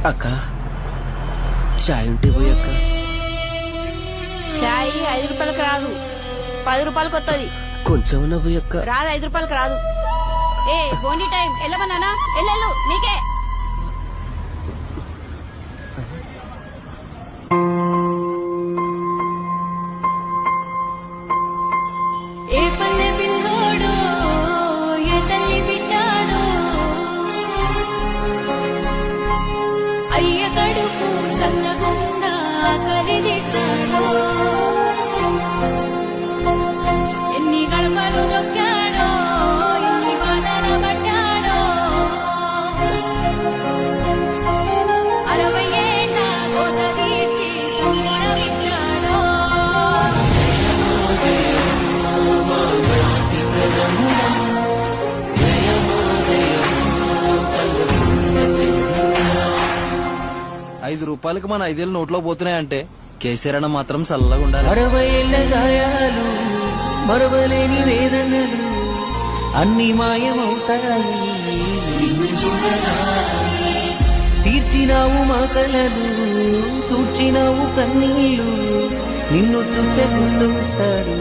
అక్క చాయ్ ఉంటే పోయి అక్క. చాయ్ 5 రూపాయలకు రాదు, 10 రూపాయలకు వస్తుంది. కొంచెం పోయి అక్క. రాదు, 5 రూపాయలకు రాదు. ఏ బోండి టైం వెళ్ళమన్నానా? ఎల్లెళ్ళు నీకే. ఏ పల్లె పిల్లోడో ఏ తల్లి బిడ్డాడో అయ్య కడుపు సల్లగుండా కలిదిచ్చాడో ఎన్ని గడపలు దొక్కాడో ఎన్ని బాధల పడ్డాడో 60 ఏళ్ళ దోస తీర్చి సంబరమిచ్చాడో. ₹5 మన 5 నోట్లో పోతున్నాయంటే కేసీఆర్ అన్న మాత్రం చల్లగా ఉండాలి. 60 ఏళ్ల గాయాలు మరవలేని వేదనలు అన్ని మాయమవుతాయి. తీర్చినావు మా కలలు, తూర్చినావు కన్నీళ్ళు, నిన్ను చూస్తే గుర్తొస్తారు.